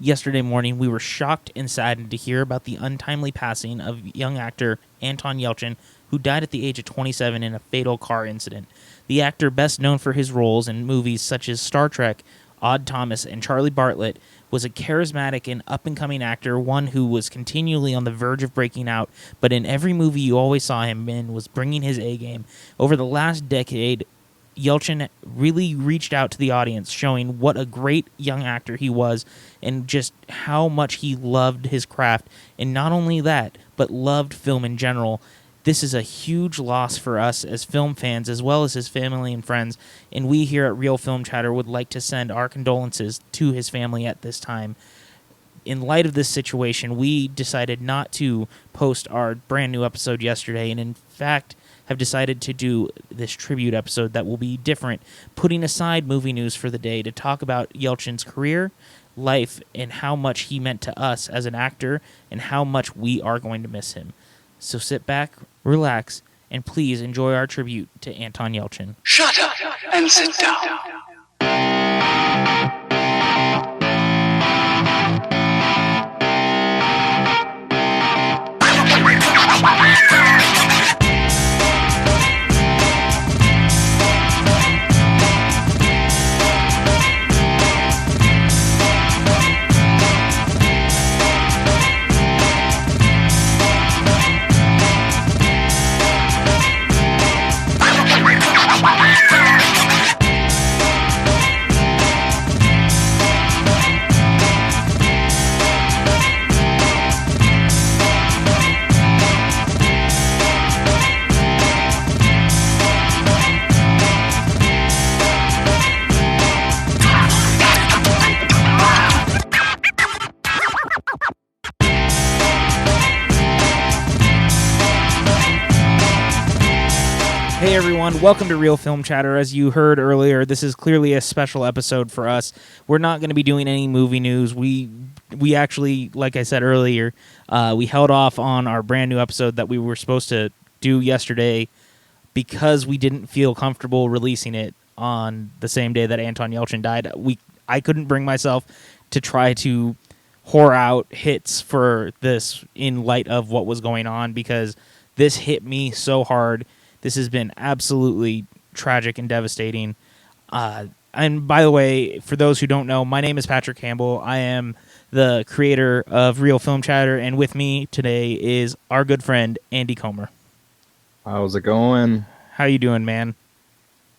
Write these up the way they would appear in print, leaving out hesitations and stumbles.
Yesterday morning, we were shocked and saddened to hear about the untimely passing of young actor Anton Yelchin, who died at the age of 27 in a fatal car incident. The actor, best known for his roles in movies such as Star Trek, Odd Thomas, and Charlie Bartlett, was a charismatic and up-and-coming actor, one who was continually on the verge of breaking out, but in every movie you always saw him in was bringing his A-game. Over the last decade, Yelchin really reached out to the audience, showing what a great young actor he was and just how much he loved his craft. And not only that, but loved film in general. This is a huge loss for us as film fans, as well as his family and friends. And we here at Real Film Chatter would like to send our condolences to his family at this time. In light of this situation, we decided not to post our brand new episode yesterday, and in fact have decided to do this tribute episode that will be different, putting aside movie news for the day to talk about Yelchin's career, life, and how much he meant to us as an actor and how much we are going to miss him. So sit back, relax, and please enjoy our tribute to Anton Yelchin. Shut up and sit down. Hey everyone, welcome to Real Film Chatter. As you heard earlier, this is clearly a special episode for us. We're not going to be doing any movie news. We actually, like I said earlier, we held off on our brand new episode that we were supposed to do yesterday because we didn't feel comfortable releasing it on the same day that Anton Yelchin died. I couldn't bring myself to try to whore out hits for this in light of what was going on because this hit me so hard. This has been absolutely tragic and devastating. And by the way, for those who don't know, my name is Patrick Campbell. I am the creator of Real Film Chatter, and with me today is our good friend, Andy Comer. How's it going? How you doing, man?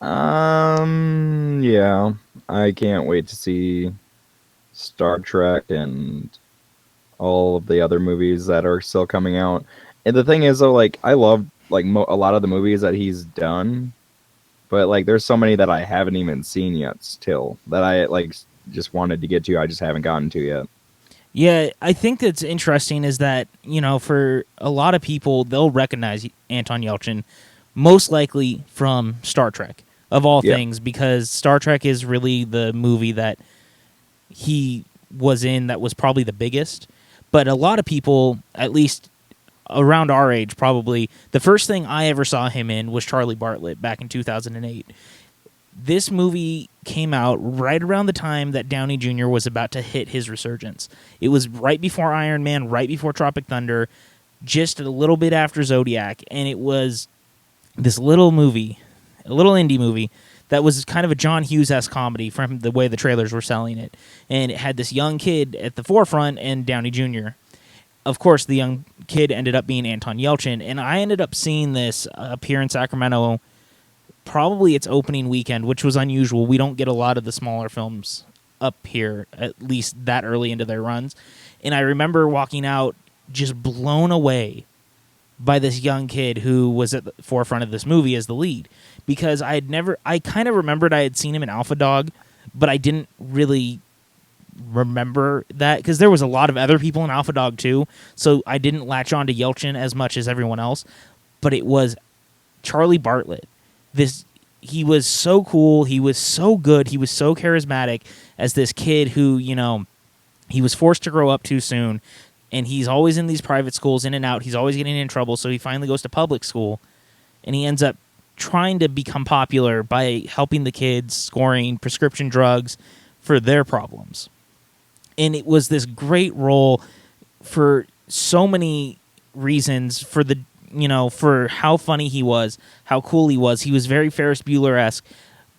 Yeah. I can't wait to see Star Trek and all of the other movies that are still coming out. And the thing is, though, like, I love a lot of the movies that he's done, but like there's so many that I haven't even seen yet still that I like just wanted to get to. I just haven't gotten to yet. Yeah, I think that's interesting is that, you know, for a lot of people, they'll recognize Anton Yelchin most likely from Star Trek, of all things, because Star Trek is really the movie that he was in that was probably the biggest. But a lot of people, at least around our age, probably, the first thing I ever saw him in was Charlie Bartlett back in 2008. This movie came out right around the time that Downey Jr. was about to hit his resurgence. It was right before Iron Man, right before Tropic Thunder, just a little bit after Zodiac, and it was this little movie, a little indie movie, that was kind of a John Hughes-esque comedy from the way the trailers were selling it. And it had this young kid at the forefront and Downey Jr. Of course, the young kid ended up being Anton Yelchin, and I ended up seeing this appear in Sacramento probably its opening weekend, which was unusual. We don't get a lot of the smaller films up here, at least that early into their runs. And I remember walking out just blown away by this young kid who was at the forefront of this movie as the lead, because I kind of remembered I had seen him in Alpha Dog, but I didn't really remember that because there was a lot of other people in Alpha Dog too, so I didn't latch on to Yelchin as much as everyone else. But it was Charlie Bartlett. He was so cool, he was so good, he was so charismatic as this kid who, you know, he was forced to grow up too soon, and he's always in these private schools, in and out. He's always getting in trouble, so he finally goes to public school, and he ends up trying to become popular by helping the kids scoring prescription drugs for their problems. And it was this great role for so many reasons, for the for how funny he was, how cool he was. He was very Ferris Bueller-esque,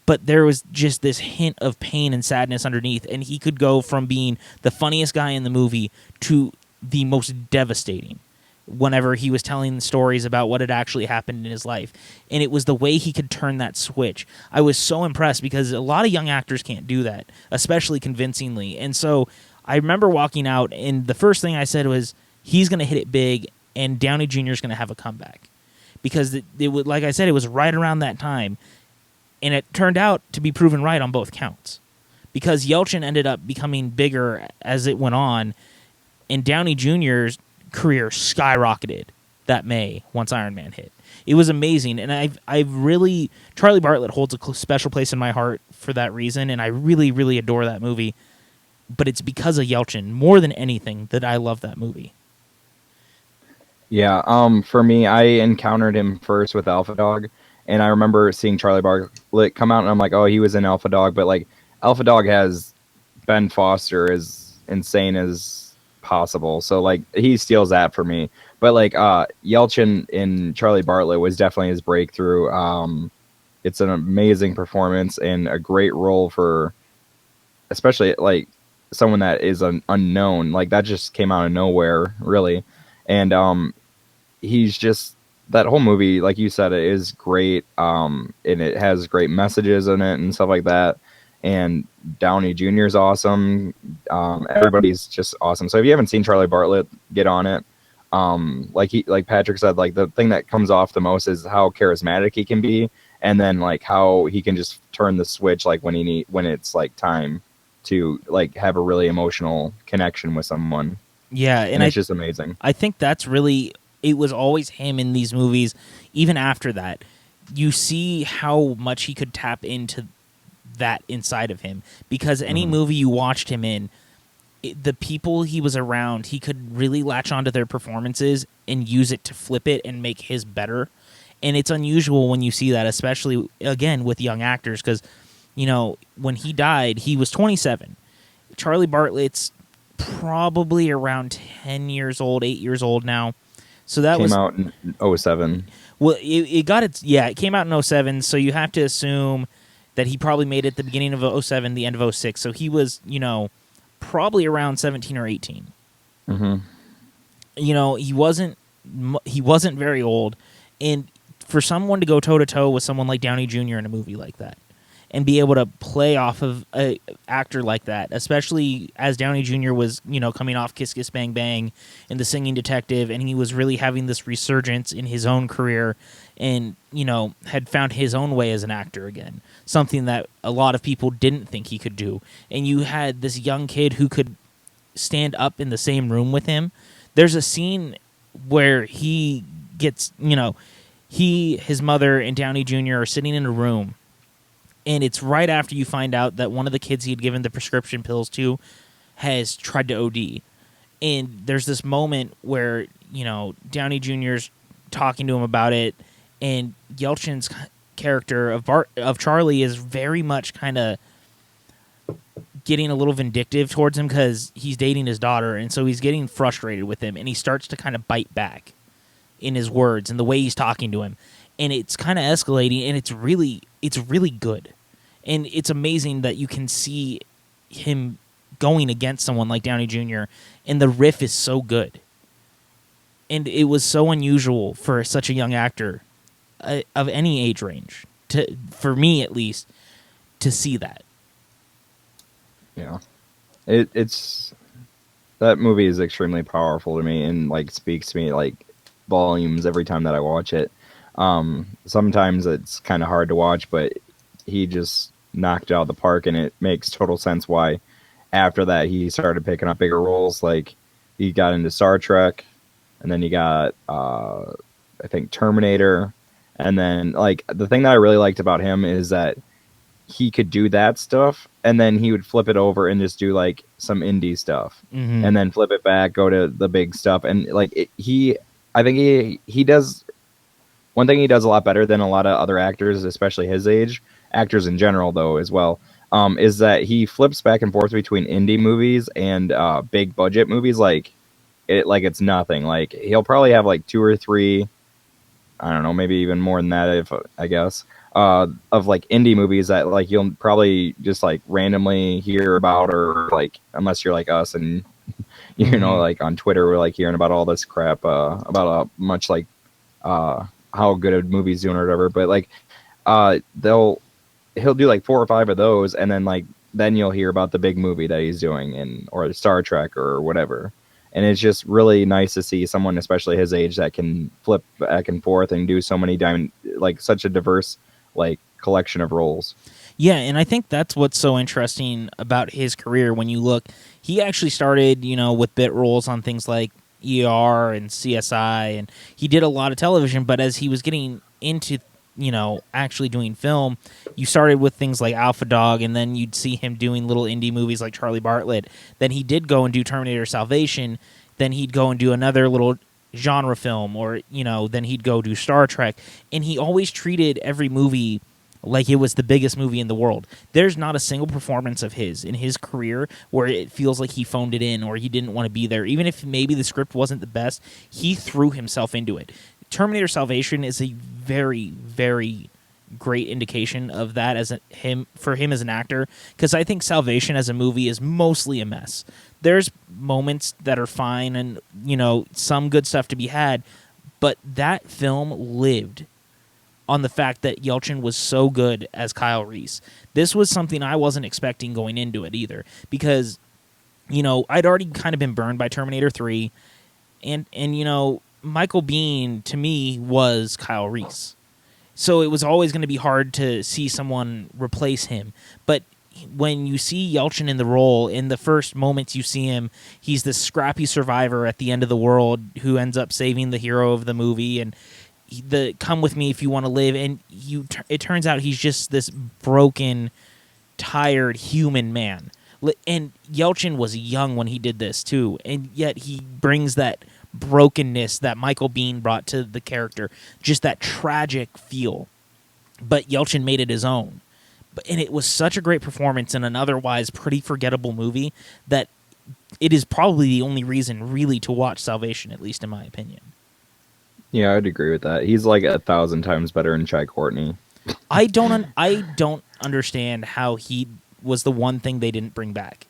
but there was just this hint of pain and sadness underneath, and he could go from being the funniest guy in the movie to the most devastating whenever he was telling stories about what had actually happened in his life. And it was the way he could turn that switch. I was so impressed because a lot of young actors can't do that, especially convincingly. And so I remember walking out, and the first thing I said was, he's going to hit it big, and Downey Jr. is going to have a comeback. Because it would, like I said, it was right around that time, and it turned out to be proven right on both counts. Because Yelchin ended up becoming bigger as it went on, and Downey Jr.'s career skyrocketed that May once Iron Man hit. It was amazing, and I've really, Charlie Bartlett holds a special place in my heart for that reason, and I really, really adore that movie. But it's because of Yelchin more than anything that I love that movie. Yeah, for me, I encountered him first with Alpha Dog, and I remember seeing Charlie Bartlett come out, and I'm like, oh, he was in Alpha Dog, but like Alpha Dog has Ben Foster as insane as possible, so like he steals that for me. But like Yelchin in Charlie Bartlett was definitely his breakthrough. It's an amazing performance and a great role for, especially like someone that is an unknown. Like that just came out of nowhere, really, and he's just, that whole movie, like you said, it is great, and it has great messages in it and stuff like that. And Downey Jr. is awesome. Everybody's just awesome. So if you haven't seen Charlie Bartlett, get on it. Like Patrick said, like the thing that comes off the most is how charismatic he can be, and then like how he can just turn the switch like when it's like time to like have a really emotional connection with someone. Yeah, and it's just amazing. I think that's really, it was always him in these movies. Even after that, you see how much he could tap into that inside of him, because any movie you watched him in, the people he was around, he could really latch onto their performances and use it to flip it and make his better. And it's unusual when you see that, especially again with young actors, because when he died, he was 27. Charlie Bartlett's probably around 10 years old, 8 years old now. So that came out in 07. Well, it came out in 07, so you have to assume that he probably made it the beginning of 07, the end of 06. So he was, probably around 17 or 18. Mm-hmm. He wasn't very old, and for someone to go toe to toe with someone like Downey Jr. in a movie like that, and be able to play off of an actor like that, especially as Downey Jr. was, coming off Kiss Kiss Bang Bang and The Singing Detective, and he was really having this resurgence in his own career, and, had found his own way as an actor again, something that a lot of people didn't think he could do. And you had this young kid who could stand up in the same room with him. There's a scene where he gets, his mother and Downey Jr. are sitting in a room, and it's right after you find out that one of the kids he had given the prescription pills to has tried to OD. And there's this moment where, Downey Jr.'s talking to him about it, and Yelchin's character of Charlie is very much kind of getting a little vindictive towards him because he's dating his daughter, and so he's getting frustrated with him, and he starts to kind of bite back in his words and the way he's talking to him. And it's kind of escalating, and it's really good. And it's amazing that you can see him going against someone like Downey Jr., and the riff is so good. And it was so unusual for such a young actor of any age range, for me at least, to see that. Yeah. It's that movie is extremely powerful to me, and like speaks to me like volumes every time that I watch it. Sometimes it's kind of hard to watch, but he just knocked it out of the park, and it makes total sense why after that he started picking up bigger roles. Like he got into Star Trek, and then he got I think Terminator, and then like the thing that I really liked about him is that he could do that stuff, and then he would flip it over and just do like some indie stuff, and then flip it back, go to the big stuff. And like I think he does one thing he does a lot better than a lot of other actors, especially his age, actors in general though as well. is that he flips back and forth between indie movies and big budget movies like it's nothing. Like he'll probably have like two or three, I don't know, maybe even more than that if I guess, of like indie movies that like you'll probably just like randomly hear about, or like unless you're like us and you know, like on Twitter we're like hearing about all this crap about much like how good a movie's doing or whatever. But like he'll do like 4 or 5 of those, and then you'll hear about the big movie that he's doing, or Star Trek or whatever. And it's just really nice to see someone, especially his age, that can flip back and forth and do so many like such a diverse like collection of roles. Yeah, and I think that's what's so interesting about his career. When you look, he actually started, with bit roles on things like ER and CSI, and he did a lot of television. But as he was getting into, actually doing film, you started with things like Alpha Dog, and then you'd see him doing little indie movies like Charlie Bartlett. Then he did go and do Terminator Salvation. Then he'd go and do another little genre film, or, then he'd go do Star Trek. And he always treated every movie like it was the biggest movie in the world. There's not a single performance of his in his career where it feels like he phoned it in or he didn't want to be there. Even if maybe the script wasn't the best, he threw himself into it. Terminator Salvation is a very, very great indication of that for him as an actor, because I think Salvation as a movie is mostly a mess. There's moments that are fine and, some good stuff to be had, but that film lived on the fact that Yelchin was so good as Kyle Reese. This was something I wasn't expecting going into it either, because, I'd already kind of been burned by Terminator 3, and Michael Biehn, to me, was Kyle Reese. So it was always going to be hard to see someone replace him. But when you see Yelchin in the role, in the first moments you see him, he's this scrappy survivor at the end of the world who ends up saving the hero of the movie, and the "come with me if you want to live," and it turns out he's just this broken, tired human man. And Yelchin was young when he did this too, and yet he brings that brokenness that Michael Biehn brought to the character, just that tragic feel. But Yelchin made it his own. And it was such a great performance in an otherwise pretty forgettable movie that it is probably the only reason really to watch Salvation, at least in my opinion. Yeah, I'd agree with that. He's like 1,000 times better than Chai Courtney. I don't understand how he was the one thing they didn't bring back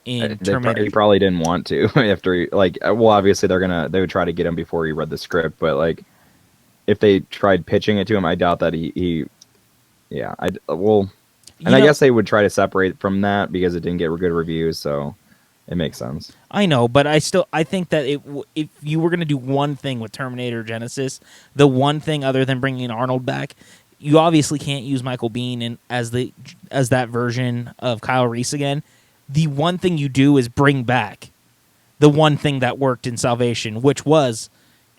in Terminator. He probably didn't want to after obviously they would try to get him before he read the script, but like if they tried pitching it to him, I doubt that I guess they would try to separate from that because it didn't get good reviews, so it makes sense. I know, but I think that if you were going to do one thing with Terminator Genesis, the one thing other than bringing Arnold back, you obviously can't use Michael Biehn as that version of Kyle Reese again. The one thing you do is bring back the one thing that worked in Salvation, which was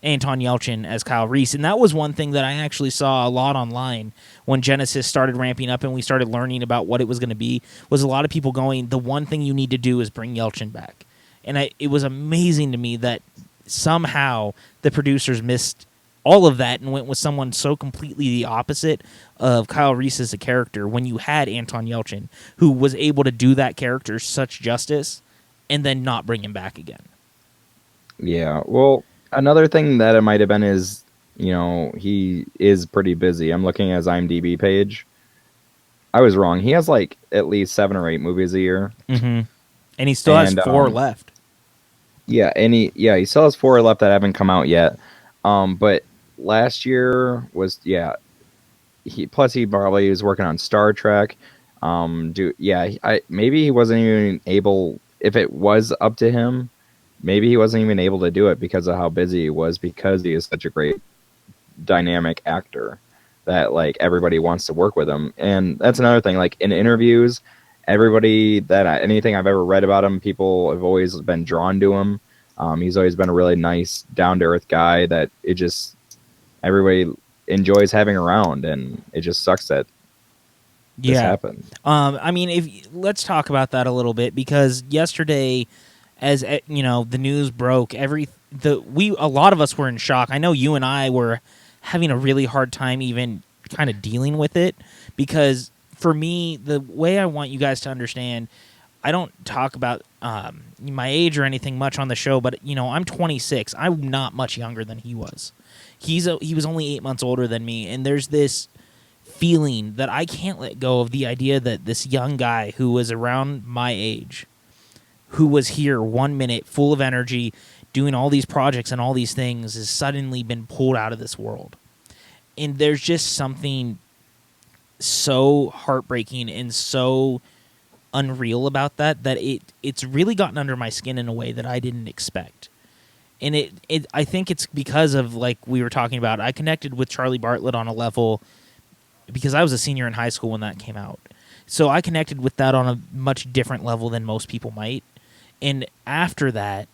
Anton Yelchin as Kyle Reese. And that was one thing that I actually saw a lot online when Genesis started ramping up and we started learning about what it was going to be, was a lot of people going, the one thing you need to do is bring Yelchin back. And it was amazing to me that somehow the producers missed all of that and went with someone so completely the opposite of Kyle Reese as a character, when you had Anton Yelchin, who was able to do that character such justice and then not bring him back again. Yeah, well, another thing that it might have been is, he is pretty busy. I'm looking at his IMDb page. I was wrong. He has like at least 7 or 8 movies a year. Mm-hmm. And he still has 4 left. Yeah, and he still has 4 left that haven't come out yet. But last year was he probably was working on Star Trek. Maybe he wasn't even able, if it was up to him, maybe he wasn't even able to do it because of how busy he was, because he is such a great dynamic actor that like everybody wants to work with him. And that's another thing, like in interviews, anything I've ever read about him, people have always been drawn to him. He's always been a really nice, down-to-earth guy that everybody enjoys having around, and it just sucks that this happened. Let's talk about that a little bit, because yesterday, as the news broke, a lot of us were in shock. I know you and I were having a really hard time even kind of dealing with it, because for me, the way I want you guys to understand, I don't talk about my age or anything much on the show, but I'm 26. I'm not much younger than he was. He was only 8 months older than me, and there's this feeling that I can't let go of the idea that this young guy who was around my age, who was here 1 minute full of energy, doing all these projects and all these things, has suddenly been pulled out of this world. And there's just something so heartbreaking and so unreal about that it's really gotten under my skin in a way that I didn't expect. And I think it's because of, like we were talking about, I connected with Charlie Bartlett on a level because I was a senior in high school when that came out. So I connected with that on a much different level than most people might. And after that,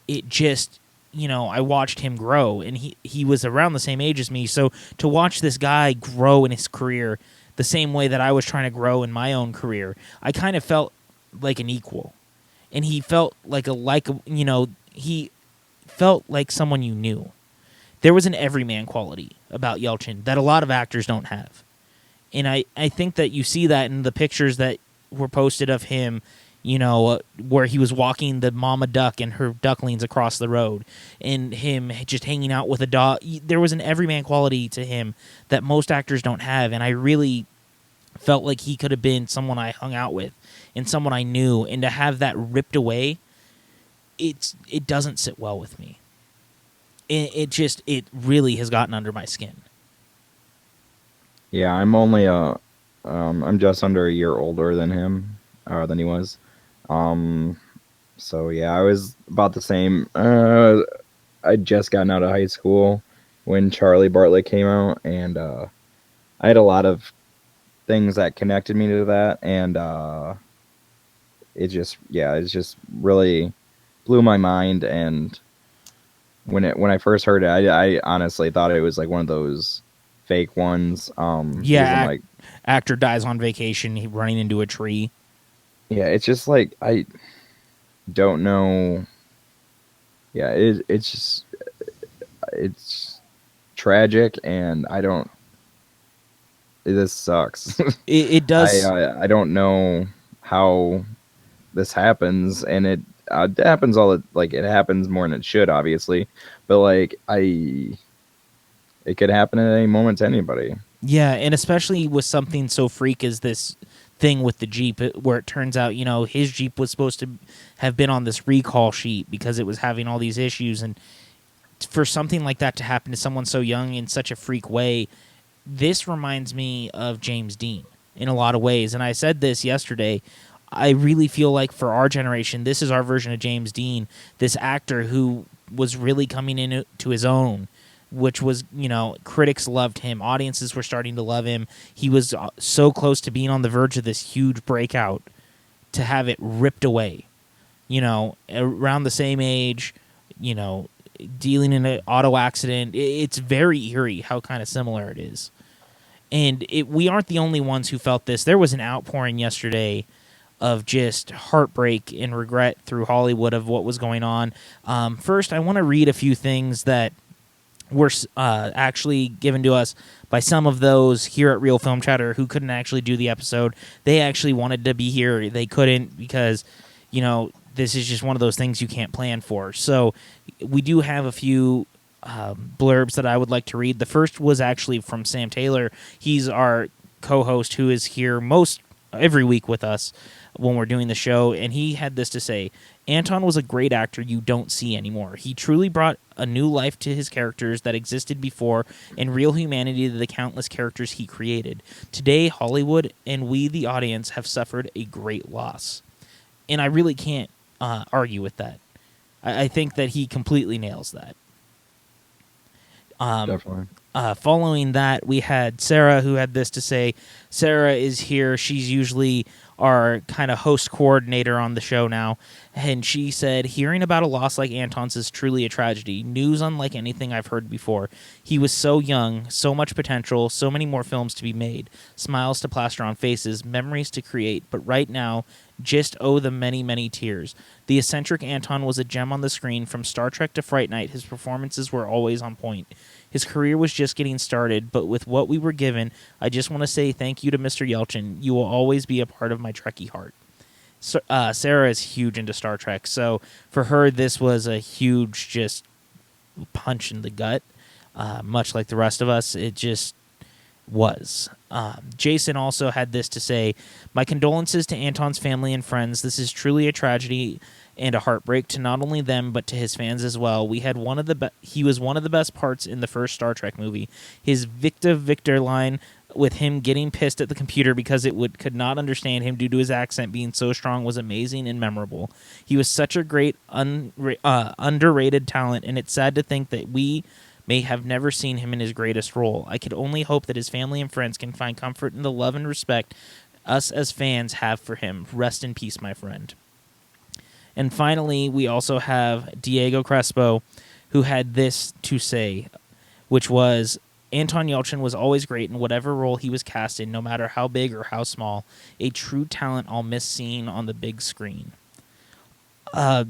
it just, I watched him grow, and he was around the same age as me. So to watch this guy grow in his career the same way that I was trying to grow in my own career, I kind of felt like an equal. And he felt he felt like someone you knew. There was an everyman quality about Yelchin that a lot of actors don't have. And I think that you see that in the pictures that were posted of him, where he was walking the mama duck and her ducklings across the road, and him just hanging out with a dog. There was an everyman quality to him that most actors don't have, and I really felt like he could have been someone I hung out with and someone I knew, and to have that ripped away, it doesn't sit well with me. It really has gotten under my skin. Yeah, I'm just under a year older than him, or than he was. So yeah, I was about the same. I'd just gotten out of high school when Charlie Bartlett came out, and I had a lot of things that connected me to that, and it just really blew my mind. And when I first heard it, I honestly thought it was like one of those fake ones. Yeah, actor dies on vacation, he running into a tree. Yeah, it's just like I don't know. Yeah, it's tragic, and I don't. This sucks. It does. I don't know how this happens, and it happens it happens more than it should, obviously, but it could happen at any moment to anybody. Yeah, and especially with something so freak as this thing with the Jeep, where it turns out, his Jeep was supposed to have been on this recall sheet because it was having all these issues, and for something like that to happen to someone so young in such a freak way, this reminds me of James Dean in a lot of ways. And I said this yesterday, I really feel like for our generation, this is our version of James Dean, this actor who was really coming into his own, which was, critics loved him. Audiences were starting to love him. He was so close to being on the verge of this huge breakout, to have it ripped away, around the same age, dealing in an auto accident. It's very eerie how kind of similar it is. And we aren't the only ones who felt this. There was an outpouring yesterday of just heartbreak and regret through Hollywood of what was going on. First, I want to read a few things that were actually given to us by some of those here at Real Film Chatter who couldn't actually do the episode. They actually wanted to be here. They couldn't because, this is just one of those things you can't plan for. So we do have a few blurbs that I would like to read. The first was actually from Sam Taylor. He's our co-host who is here every week with us when we're doing the show, and he had this to say: Anton was a great actor you don't see anymore. He truly brought a new life to his characters that existed before, and real humanity to the countless characters he created. Today, Hollywood and we, the audience, have suffered a great loss. And I really can't argue with that. I think that he completely nails that. Definitely. Following that, we had Sarah, who had this to say. Sarah is here. She's usually our kind of host coordinator on the show now. And she said, hearing about a loss like Anton's is truly a tragedy. News unlike anything I've heard before. He was so young, so much potential, so many more films to be made. Smiles to plaster on faces, memories to create. But right now, Just oh, the many, many tears. The eccentric Anton was a gem on the screen. From Star Trek to Fright Night, his performances were always on point. His career was just getting started, but with what we were given, I just want to say thank you to Mr. Yelchin. You will always be a part of my Trekkie heart. So, Sarah is huge into Star Trek, so for her, this was a huge just punch in the gut. Much like the rest of us, it just was. Jason also had this to say: my condolences to Anton's family and friends. This is truly a tragedy and a heartbreak to not only them but to his fans as well. We had he was one of the best parts in the first Star Trek movie. His Victor line with him getting pissed at the computer because it could not understand him due to his accent being so strong was amazing and memorable. He was such a great underrated talent, and it's sad to think that we may have never seen him in his greatest role. I could only hope that his family and friends can find comfort in the love and respect us as fans have for him. Rest in peace, my friend. And finally, we also have Diego Crespo, who had this to say, which was, Anton Yelchin was always great in whatever role he was cast in, no matter how big or how small. A true talent I'll miss seeing on the big screen. I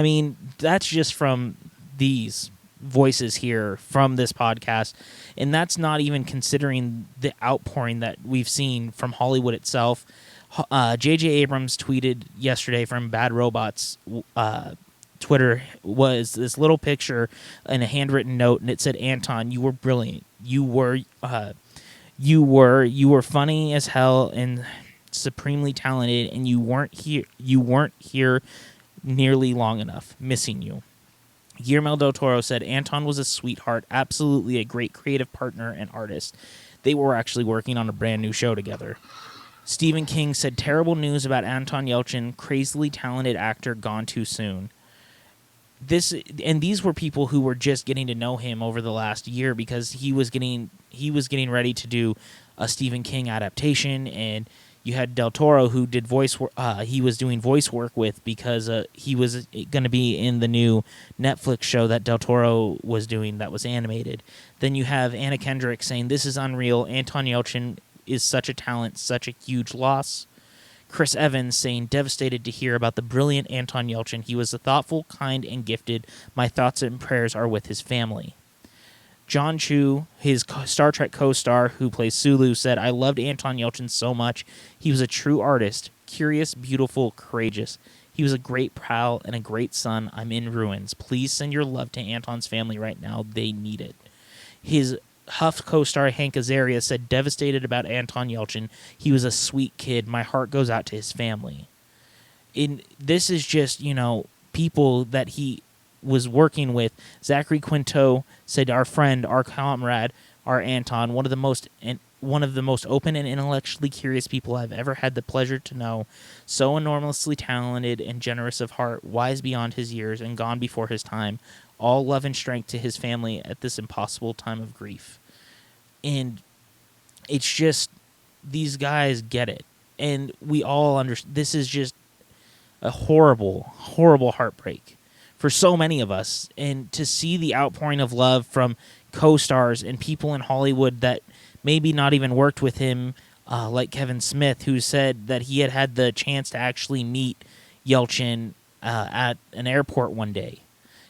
mean, that's just from these voices here from this podcast, and that's not even considering the outpouring that we've seen from Hollywood itself. J.J. Abrams tweeted yesterday from Bad Robot's Twitter was this little picture and a handwritten note, and it said, Anton, you were brilliant. You were funny as hell and supremely talented, and you weren't here nearly long enough. Missing you. Guillermo del Toro said Anton was a sweetheart, absolutely a great creative partner and artist. They were actually working on a brand new show together. Stephen King said terrible news about Anton Yelchin, crazily talented actor gone too soon. These were people who were just getting to know him over the last year because he was getting ready to do a Stephen King adaptation, and you had Del Toro who did voice work. He was doing voice work with because he was going to be in the new Netflix show that Del Toro was doing that was animated. Then you have Anna Kendrick saying this is unreal. Anton Yelchin is such a talent, such a huge loss. Chris Evans saying, devastated to hear about the brilliant Anton Yelchin. He was a thoughtful, kind, and gifted. My thoughts and prayers are with his family. John Chu, his Star Trek co-star who plays Sulu, said, I loved Anton Yelchin so much. He was a true artist, curious, beautiful, courageous. He was a great pal and a great son. I'm in ruins. Please send your love to Anton's family right now. They need it. His Huff co-star Hank Azaria said, devastated about Anton Yelchin. He was a sweet kid. My heart goes out to his family. This is just, people that he was working with. Zachary Quinto said, our friend, our comrade, our Anton, one of the most open and intellectually curious people I've ever had the pleasure to know. So enormously talented and generous of heart, wise beyond his years and gone before his time. All love and strength to his family at this impossible time of grief. And it's just, these guys get it. And we all understand. This is just a horrible, horrible heartbreak for so many of us. And to see the outpouring of love from co-stars and people in Hollywood that maybe not even worked with him, like Kevin Smith, who said that he had the chance to actually meet Yelchin at an airport one day.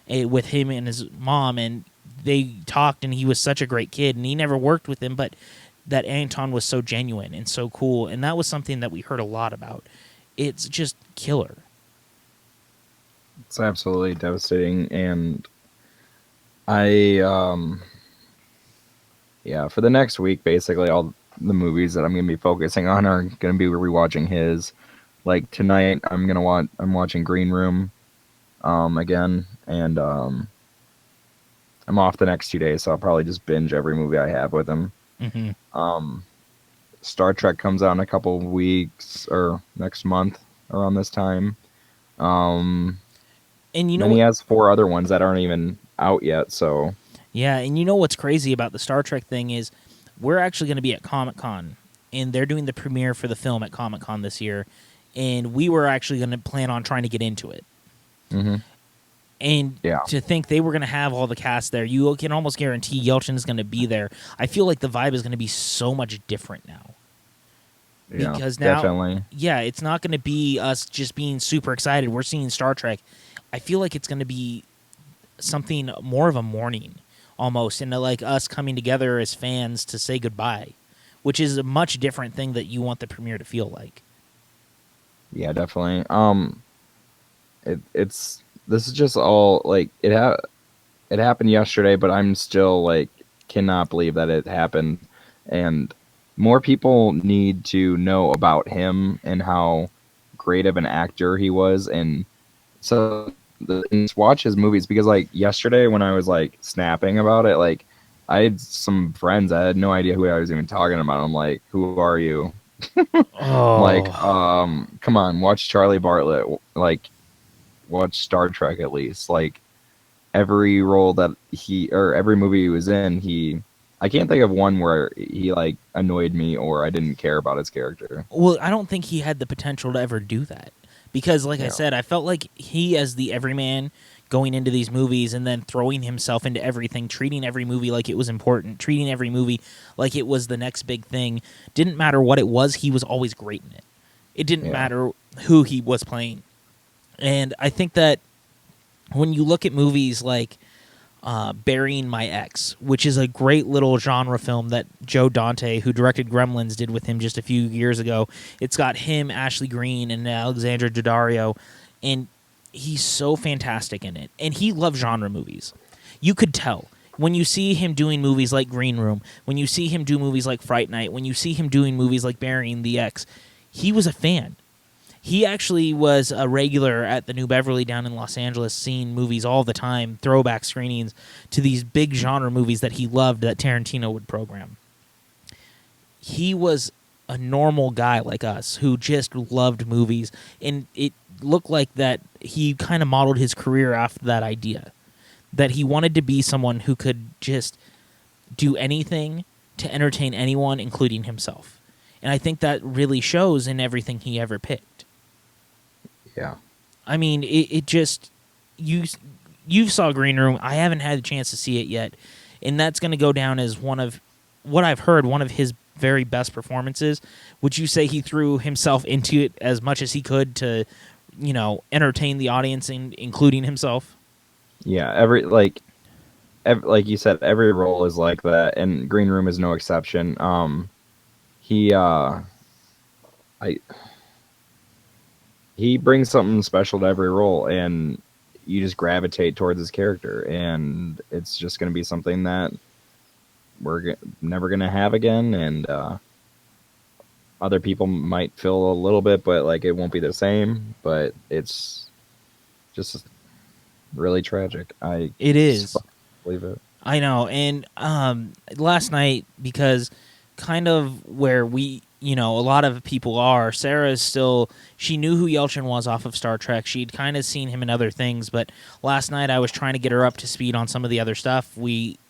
With him and his mom, and they talked, and he was such a great kid, and he never worked with him, but that Anton was so genuine and so cool, and that was something that we heard a lot about. It's just killer. It's absolutely devastating, and for the next week, basically all the movies that I'm going to be focusing on are going to be rewatching his. Like tonight, I'm watching Green Room again, and I'm off the next 2 days, so I'll probably just binge every movie I have with him. Mm-hmm. Star Trek comes out in a couple of weeks or next month around this time. And then he has 4 other ones that aren't even out yet. So yeah, and you know what's crazy about the Star Trek thing is we're actually going to be at Comic-Con, and they're doing the premiere for the film at Comic-Con this year, and we were actually going to plan on trying to get into it. Mm-hmm. And to think they were going to have all the cast there, you can almost guarantee Yelchin is going to be there. I feel like the vibe is going to be so much different now. Yeah, because now, definitely. yeah, it's not going to be us just being super excited. We're seeing Star Trek. I feel like it's going to be something more of a mourning almost, and like us coming together as fans to say goodbye, which is a much different thing that you want the premiere to feel like. Yeah, definitely. It's this is just all like it happened yesterday, but I'm still like cannot believe that it happened. And more people need to know about him and how great of an actor he was. And so and just watch his movies because like yesterday when I was like snapping about it, like I had some friends I had no idea who I was even talking about. I'm like, who are you? Like, Oh, come on, watch Charlie Bartlett. Like, watch Star Trek at least. Like every role that he or every movie he was in, I can't think of one where he like annoyed me or I didn't care about his character. well, I don't think he had the potential to ever do that because, like I Yeah. said, I felt like he, as the everyman, going into these movies and then throwing himself into everything, treating every movie like it was important, treating every movie like it was the next big thing. Didn't matter what it was, he was always great in it. It didn't Yeah. matter who he was playing. And I think that when you look at movies like Burying My Ex, which is a great little genre film that Joe Dante, who directed Gremlins, did with him just a few years ago. It's got him, Ashley Greene, and Alexandra Daddario, and he's so fantastic in it. And he loves genre movies. You could tell. When you see him doing movies like Green Room, when you see him do movies like Fright Night, when you see him doing movies like Burying the Ex, he was a fan. He actually was a regular at the New Beverly down in Los Angeles, seeing movies all the time, throwback screenings to these big genre movies that he loved that Tarantino would program. He was a normal guy like us who just loved movies, and it looked like that he kind of modeled his career after that idea, that he wanted to be someone who could just do anything to entertain anyone, including himself. And I think that really shows in everything he ever picked. Yeah. I mean, it just you saw Green Room. I haven't had a chance to see it yet, and that's going to go down as one of what I've heard, one of his very best performances. Would you say he threw himself into it as much as he could to, entertain the audience, including himself? Yeah, like you said, every role is like that, and Green Room is no exception. He I he brings something special to every role, and you just gravitate towards his character, and it's just going to be something that never going to have again, and other people might feel a little bit, but like it won't be the same. But it's just really tragic. I It just is. fucking believe it. I know. And last night, because kind of where a lot of people are, Sarah is still, she knew who Yelchin was off of Star Trek. She'd kind of seen him in other things, but last night I was trying to get her up to speed on some of the other stuff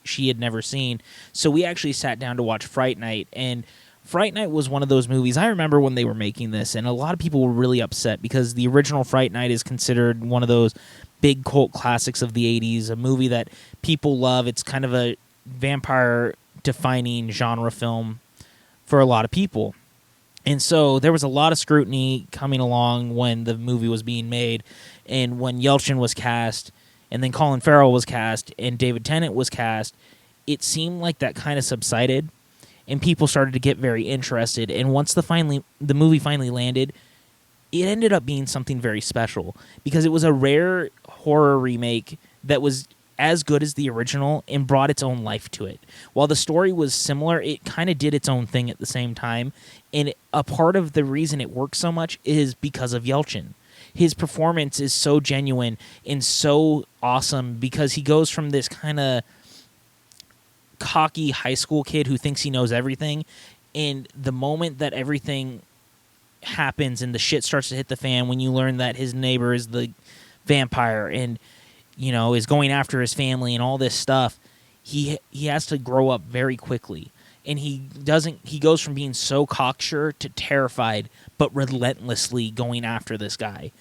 she had never seen. So we actually sat down to watch Fright Night, and Fright Night was one of those movies. I remember when they were making this, and a lot of people were really upset because the original Fright Night is considered one of those big cult classics of the 80s, a movie that people love. It's kind of a vampire-defining genre film for a lot of people. And so there was a lot of scrutiny coming along when the movie was being made, and when Yelchin was cast, and then Colin Farrell was cast, and David Tennant was cast, it seemed like that kind of subsided, and people started to get very interested. And once the movie finally landed, it ended up being something very special because it was a rare horror remake that was as good as the original and brought its own life to it. While the story was similar, it kind of did its own thing at the same time. And a part of the reason it works so much is because of Yelchin. His performance is so genuine and so awesome because he goes from this kind of cocky high school kid who thinks he knows everything, and the moment that everything happens and the shit starts to hit the fan, when you learn that his neighbor is the vampire and is going after his family and all this stuff, he has to grow up very quickly, and he goes from being so cocksure to terrified but relentlessly going after this guy.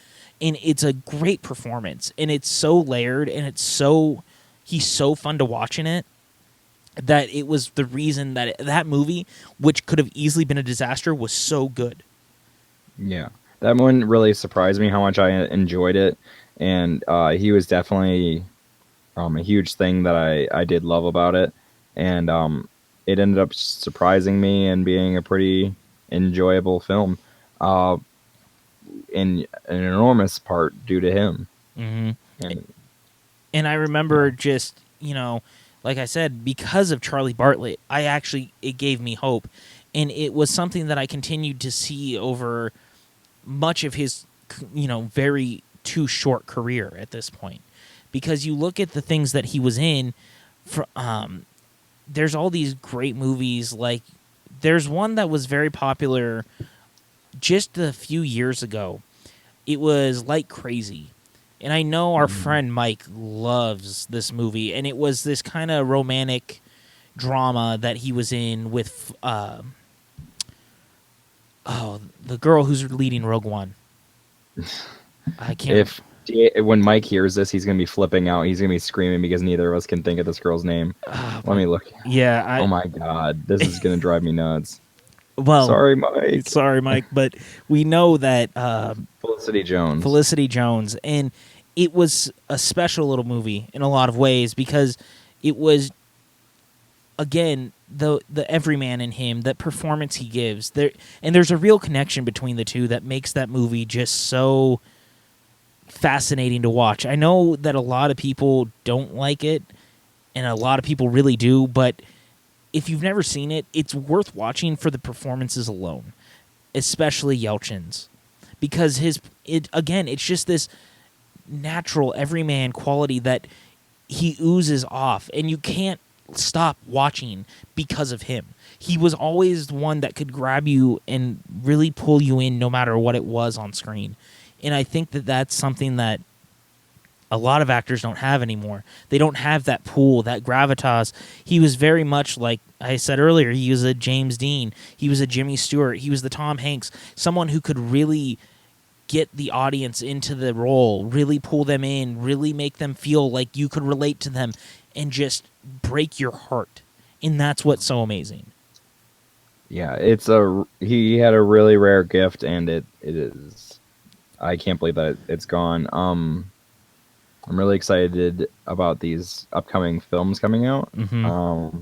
And it's a great performance, and it's so layered, and he's so fun to watch in it. that it was the reason that that movie, which could have easily been a disaster, was so good. Yeah, that one really surprised me how much I enjoyed it, and he was definitely a huge thing that I did love about it, and it ended up surprising me and being a pretty enjoyable film, uh, in an enormous part due to him. Hmm. And And I yeah, remember just, like I said, because of Charlie Bartlett, it gave me hope. And it was something that I continued to see over much of his, very too short career at this point. Because you look at the things that he was in, there's all these great movies. Like, there's one that was very popular just a few years ago. It was Like Crazy. And I know our mm, friend Mike loves this movie. And it was this kind of romantic drama that he was in with, the girl who's leading Rogue One. I can't. if when Mike hears this, he's gonna be flipping out. He's gonna be screaming because neither of us can think of this girl's name. Let me look. Yeah, Oh my god, this is gonna drive me nuts. well, Sorry, Mike. sorry, Mike, but we know that Felicity Jones. Felicity Jones, and it was a special little movie in a lot of ways because it was, again, the everyman in him, that performance he gives there, and there's a real connection between the two that makes that movie just so fascinating to watch. I know that a lot of people don't like it, and a lot of people really do, but if you've never seen it, it's worth watching for the performances alone, especially Yelchin's, because it's just this natural everyman quality that he oozes off, and you can't stop watching because of him. He was always the one that could grab you and really pull you in no matter what it was on screen. And I think that that's something that a lot of actors don't have anymore. They don't have that pull, that gravitas. He was very much like I said earlier, he was a James Dean, he was a Jimmy Stewart, he was the Tom Hanks, someone who could really get the audience into the role, really pull them in, really make them feel like you could relate to them and just break your heart. And that's what's so amazing. Yeah, he had a really rare gift, and it is. I can't believe that it's gone. I'm really excited about these upcoming films coming out. Hmm.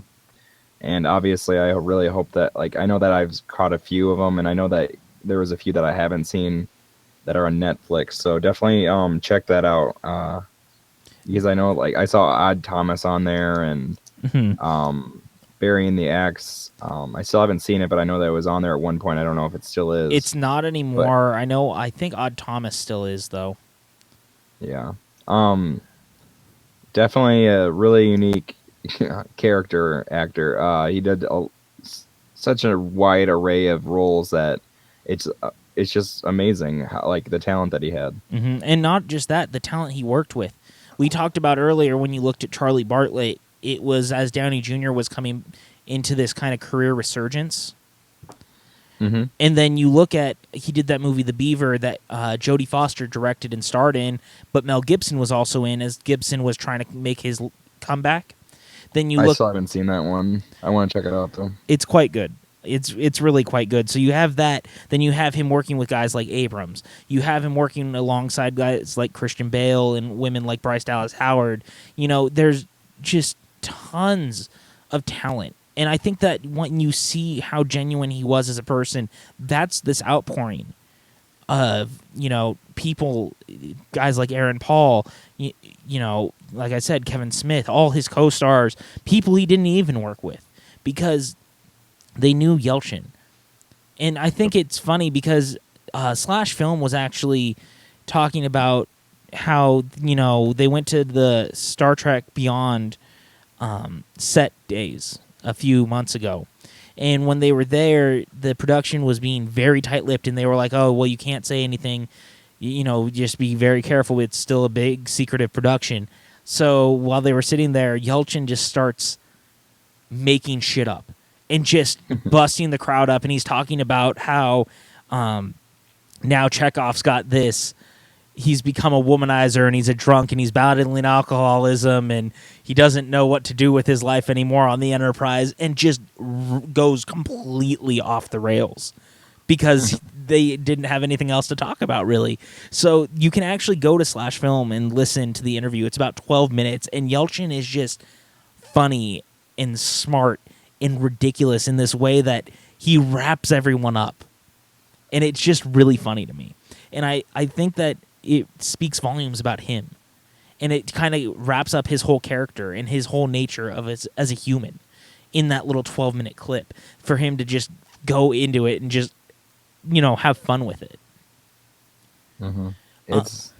And obviously, I really hope that, like, I know that I've caught a few of them, and I know that there was a few that I haven't seen that are on Netflix. So definitely check that out. Because I know, like, I saw Odd Thomas on there, and Hmm. Burying the Axe. I still haven't seen it, but I know that it was on there at one point. I don't know if it still is. It's not But anymore. I think Odd Thomas still is, though. yeah. Um, Definitely a really unique character actor. He did such a wide array of roles that it's just amazing how, like, the talent that he had. And not just that, the talent he worked with. We talked about earlier when you looked at Charlie Bartlett, it was as Downey Jr. was coming into this kind of career resurgence. Hmm. And then you look at, he did that movie The Beaver that Jodie Foster directed and starred in, but Mel Gibson was also in as Gibson was trying to make his comeback. Then you I look, still haven't seen that one. I want to check it out though. it's quite good. It's really quite good. So you have that. Then you have him working with guys like Abrams. You have him working alongside guys like Christian Bale and women like Bryce Dallas Howard. There's just tons of talent. And I think that when you see how genuine he was as a person, that's this outpouring of, people, guys like Aaron Paul, like I said, Kevin Smith, all his co-stars, people he didn't even work with because they knew Yelchin. And I think it's funny because Slash Film was actually talking about how, they went to the Star Trek Beyond set days a few months ago. And when they were there, the production was being very tight-lipped, and they were like, oh, well, you can't say anything. Just be very careful. It's still a big, secretive production. So while they were sitting there, Yelchin just starts making shit up and just busting the crowd up. And he's talking about how now Chekhov's got this. he's become a womanizer and he's a drunk and he's battling alcoholism and he doesn't know what to do with his life anymore on the Enterprise, and just goes completely off the rails because they didn't have anything else to talk about, really. So you can actually go to Slash Film and listen to the interview. It's about 12 minutes, and Yelchin is just funny and smart and ridiculous in this way that he wraps everyone up. And it's just really funny to me. And I think that it speaks volumes about him. And it kind of wraps up his whole character and his whole nature of as a human in that little 12-minute clip, for him to just go into it and just, have fun with it. Mm-hmm. It's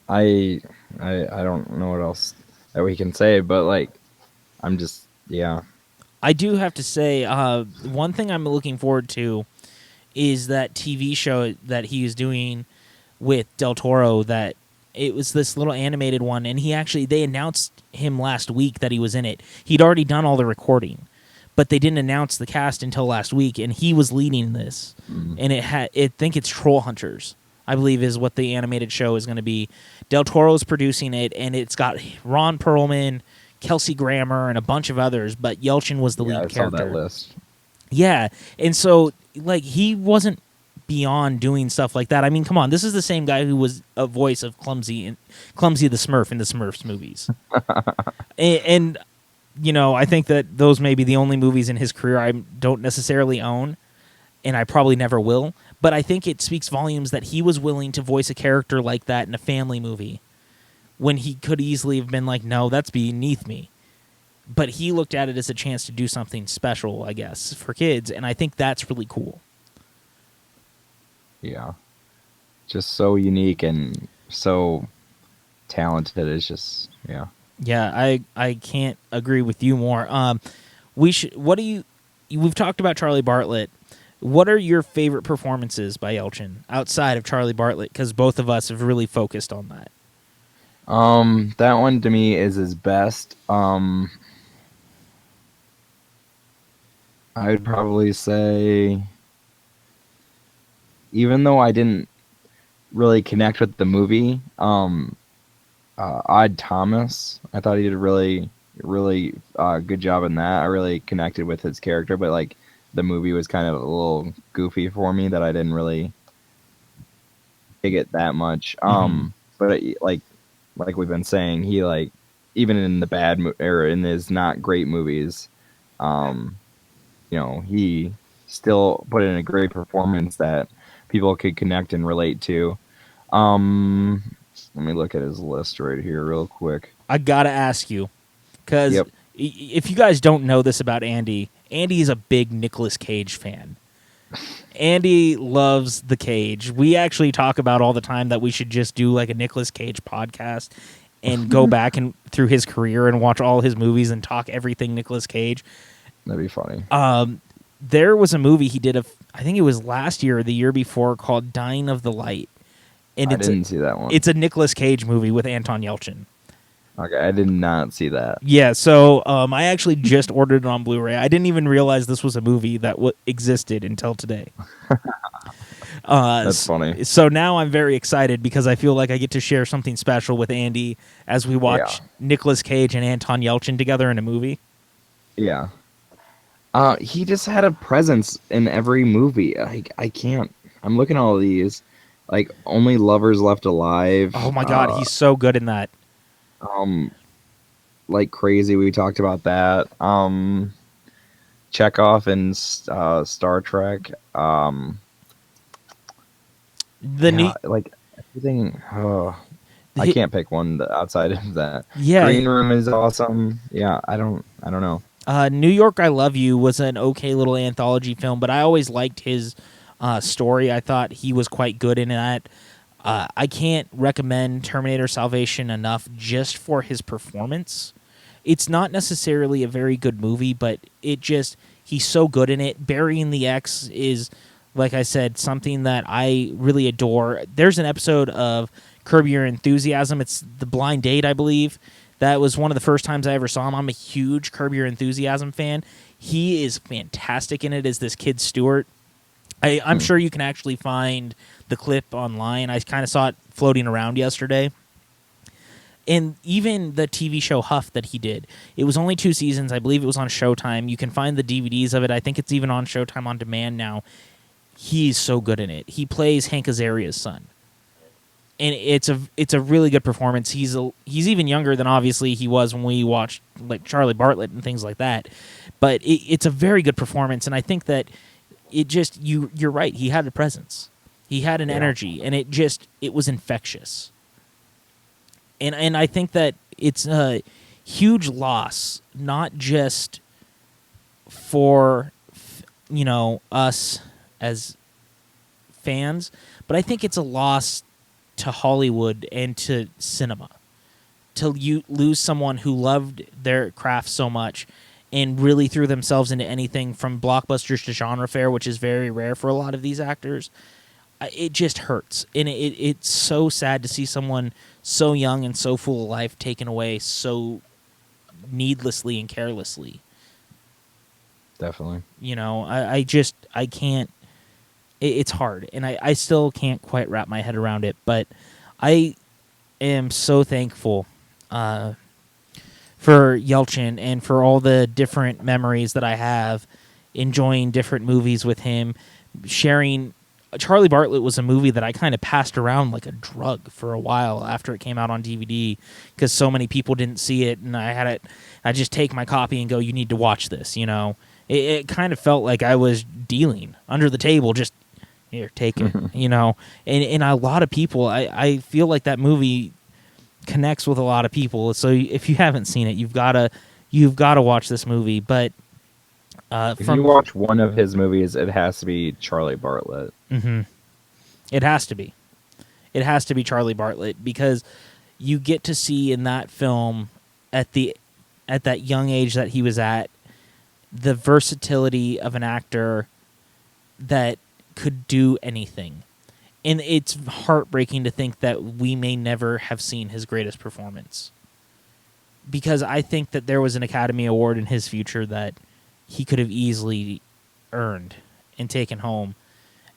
I don't know what else that we can say, but like I'm just I do have to say, one thing I'm looking forward to is that TV show that he is doing with Del Toro. That it was this little animated one, and they announced him last week that he was in it. He'd already done all the recording, but they didn't announce the cast until last week, and he was leading this. And I think it's Troll Hunters, I believe, is what the animated show is going to be. Del Toro's producing it, and it's got Ron Perlman, Kelsey Grammer, and a bunch of others, but Yelchin was the lead character. I saw that list. Yeah, and so, like, he wasn't beyond doing stuff like that. I mean, come on, this is the same guy who was a voice of Clumsy the Smurf in the Smurfs movies. and I think that those may be the only movies in his career I don't necessarily own, and I probably never will. But I think it speaks volumes that he was willing to voice a character like that in a family movie when he could easily have been like, no, that's beneath me. But he looked at it as a chance to do something special, I guess, for kids, and I think that's really cool. Yeah. Just so unique and so talented. It's just, yeah. Yeah, I can't agree with you more. We've talked about Charlie Bartlett. What are your favorite performances by Yelchin outside of Charlie Bartlett? Because both of us have really focused on that. That one to me is his best. I would probably say, even though I didn't really connect with the movie, Odd Thomas, I thought he did a really, really good job in that. I really connected with his character, but like the movie was kind of a little goofy for me that I didn't really dig it that much. But like we've been saying, he like even in the bad or in his not great movies, he still put in a great performance that people could connect and relate to. Let me look at his list right here real quick. I gotta ask you, because if you guys don't know this about Andy is a big Nicolas Cage fan. Andy loves The Cage. We actually talk about all the time that we should just do like a Nicolas Cage podcast and go back and through his career and watch all his movies and talk everything Nicolas Cage. That'd be funny. There was a movie he did, I think it was last year or the year before, called Dying of the Light. And I didn't see that one. It's a Nicolas Cage movie with Anton Yelchin. Okay, I did not see that. Yeah, so I actually just ordered it on Blu-ray. I didn't even realize this was a movie that existed until today. That's funny. So now I'm very excited because I feel like I get to share something special with Andy as we watch Nicolas Cage and Anton Yelchin together in a movie. Yeah. He just had a presence in every movie. I can't. I'm looking at all these. Like, Only Lovers Left Alive. Oh my God, he's so good in that. Like Crazy, we talked about that. Chekhov and Star Trek. Like everything. I can't pick one outside of that. Yeah, Green Room is awesome. Yeah, I don't know. New York, I Love You was an okay little anthology film, but I always liked his story. I thought he was quite good in that. I can't recommend Terminator Salvation enough just for his performance. It's not necessarily a very good movie, but he's so good in it. Burying the X is, like I said, something that I really adore. There's an episode of Curb Your Enthusiasm. It's The Blind Date, I believe. That was one of the first times I ever saw him. I'm a huge Curb Your Enthusiasm fan. He is fantastic in it as this kid Stewart. I'm sure you can actually find the clip online. I kind of saw it floating around yesterday. And even the TV show Huff that he did, it was only 2 seasons. I believe it was on Showtime. You can find the DVDs of it. I think it's even on Showtime on demand now. He's so good in it. He plays Hank Azaria's son, and it's a really good performance. He's even younger than obviously he was when we watched like Charlie Bartlett and things like that. But it's a very good performance, and I think that it just you're right. He had a presence, he had an energy, and it was infectious. And I think that it's a huge loss, not just for us as fans, but I think it's a loss to Hollywood and to cinema. You lose someone who loved their craft so much and really threw themselves into anything from blockbusters to genre fare, which is very rare for a lot of these actors. It just hurts, and it's so sad to see someone so young and so full of life taken away so needlessly and carelessly. Definitely. I can't. It's hard, and I still can't quite wrap my head around it. But I am so thankful for Yelchin and for all the different memories that I have, enjoying different movies with him, sharing. Charlie Bartlett was a movie that I kind of passed around like a drug for a while after it came out on DVD because so many people didn't see it, and I just take my copy and go, "You need to watch this." It kind of felt like I was dealing under the table, just here, take it. And a lot of people, I feel like that movie connects with a lot of people. So if you haven't seen it, you've got to watch this movie. But if you watch one of his movies, it has to be Charlie Bartlett. Mm-hmm. It has to be. It has to be Charlie Bartlett because you get to see in that film at that young age that he was at the versatility of an actor that could do anything. And it's heartbreaking to think that we may never have seen his greatest performance. Because I think that there was an Academy Award in his future that he could have easily earned and taken home.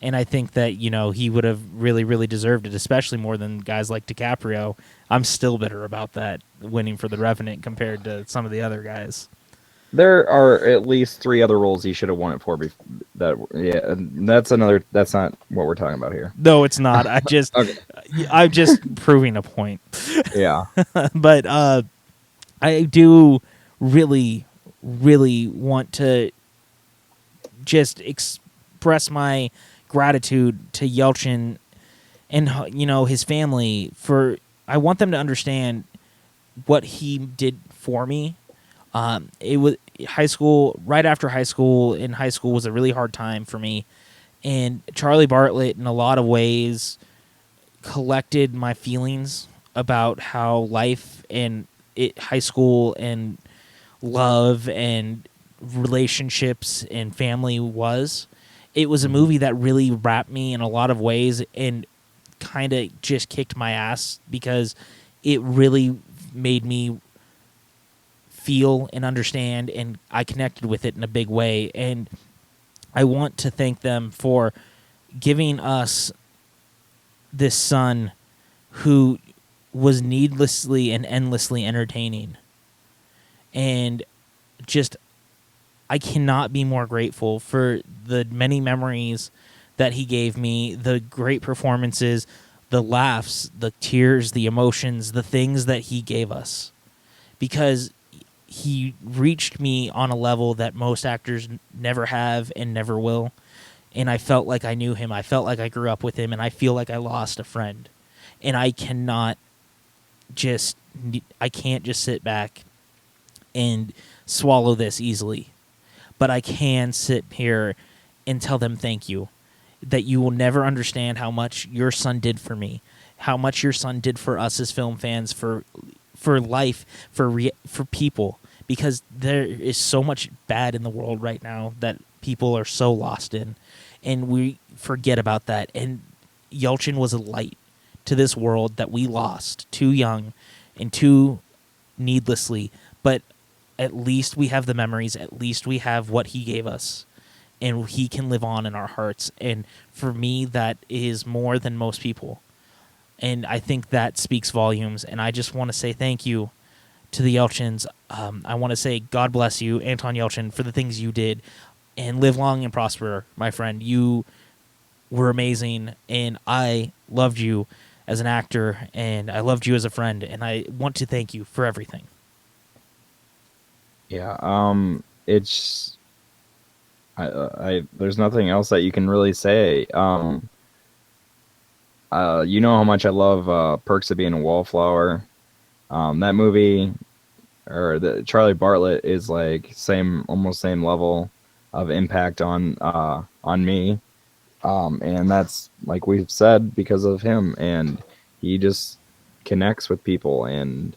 And I think that, he would have really, really deserved it, especially more than guys like DiCaprio. I'm still bitter about that, winning for The Revenant compared to some of the other guys. There are at least 3 other roles he should have won it for. That's not what we're talking about here. No, it's not. I'm just proving a point. Yeah. But I do really, really want to just express my gratitude to Yelchin and his family for. I want them to understand what he did for me. It was high school. Right after high school, in high school was a really hard time for me, and Charlie Bartlett, in a lot of ways, collected my feelings about how life and high school and love and relationships and family was. It was a movie that really wrapped me in a lot of ways and kind of just kicked my ass because it really made me feel and understand, and I connected with it in a big way. And I want to thank them for giving us this son who was needlessly and endlessly entertaining. And just, I cannot be more grateful for the many memories that he gave me, the great performances, the laughs, the tears, the emotions, the things that he gave us. Because he reached me on a level that most actors never have and never will. And I felt like I knew him. I felt like I grew up with him, and I feel like I lost a friend. And I can't just sit back and swallow this easily. But I can sit here and tell them thank you. That you will never understand how much your son did for me, how much your son did for us as film fans, for life, for people. Because there is so much bad in the world right now that people are so lost in. And we forget about that. And Yelchin was a light to this world that we lost too young and too needlessly. But at least we have the memories. At least we have what he gave us. and he can live on in our hearts. And for me, that is more than most people. And I think that speaks volumes. And I just want to say thank you to the Yelchins. I want to say God bless you, Anton Yelchin, for the things you did. And live long and prosper, my friend. You were amazing, and I loved you as an actor, and I loved you as a friend, and I want to thank you for everything. Yeah, it's I there's nothing else that you can really say. You know how much I love Perks of Being a Wallflower. That movie, or the Charlie Bartlett, is like almost same level of impact on me. And that's, like we've said, because of him, and he just connects with people and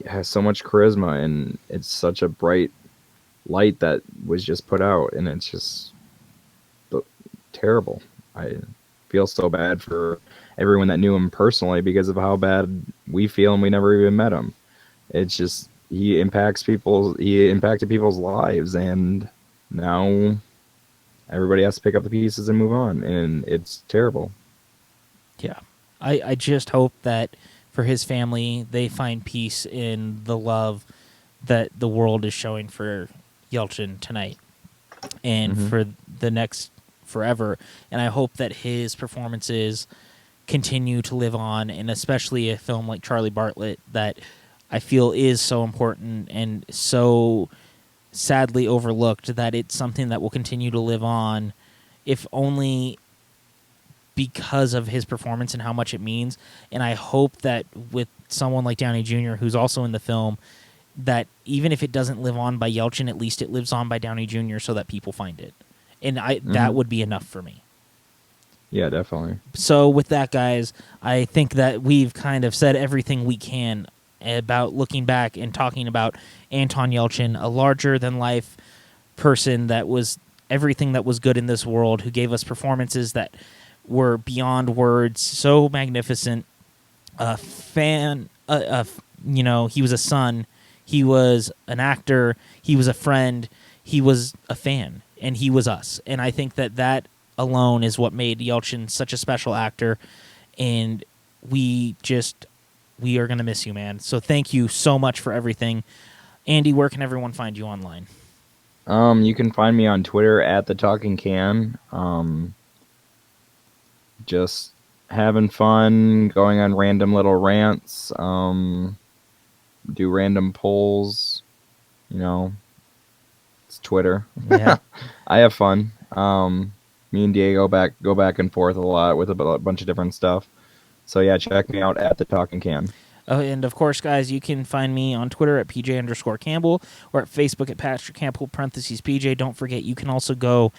has so much charisma, and it's such a bright light that was just put out, and it's just terrible. I feel so bad for everyone that knew him personally because of how bad we feel, and we never even met him. It's just he impacted people's lives, and now everybody has to pick up the pieces and move on, and it's terrible. Yeah. I just hope that for his family, they find peace in the love that the world is showing for Yelchin tonight and for the next forever. And I hope that his performances continue to live on, and especially a film like Charlie Bartlett that I feel is so important and so sadly overlooked, that it's something that will continue to live on, if only because of his performance and how much it means. And I hope that with someone like Downey Jr., who's also in the film, that even if it doesn't live on by Yelchin, at least it lives on by Downey Jr. so that people find it. And that would be enough for me. Yeah, definitely. So with that, guys, I think that we've kind of said everything we can about looking back and talking about Anton Yelchin, a larger-than-life person that was everything that was good in this world, who gave us performances that were beyond words, so magnificent. A fan, he was a son, he was an actor, he was a friend, he was a fan, and he was us. And I think that alone is what made Yelchin such a special actor, and we are going to miss you, man. So thank you so much for everything. Andy, where can everyone find you online? You can find me on Twitter at the Talking Can. Just having fun, going on random little rants, do random polls. It's Twitter. Yeah. I have fun. Me and Diego go back and forth a lot with a bunch of different stuff. So yeah, check me out at the Talking Can. Oh, and of course, guys, you can find me on Twitter at PJ_Campbell or at Facebook at Pastor Campbell _PJ. Don't forget, you can also go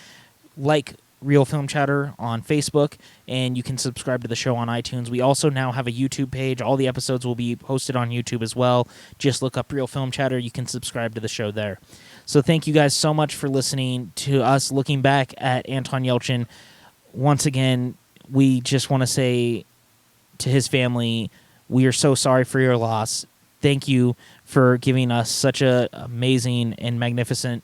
like Real Film Chatter on Facebook, and you can subscribe to the show on iTunes. We also now have a YouTube page. All the episodes will be posted on YouTube as well. Just look up Real Film Chatter. You can subscribe to the show there. So thank you guys so much for listening to us looking back at Anton Yelchin. Once again, we just want to say to his family, we are so sorry for your loss. Thank you for giving us such an amazing and magnificent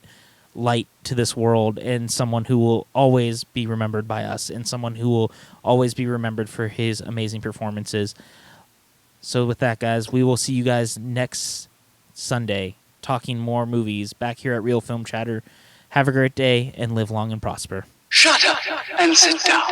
light to this world, and someone who will always be remembered by us, and someone who will always be remembered for his amazing performances. So with that, guys, we will see you guys next Sunday talking more movies back here at Real Film Chatter. Have a great day and live long and prosper. Shut up and sit down.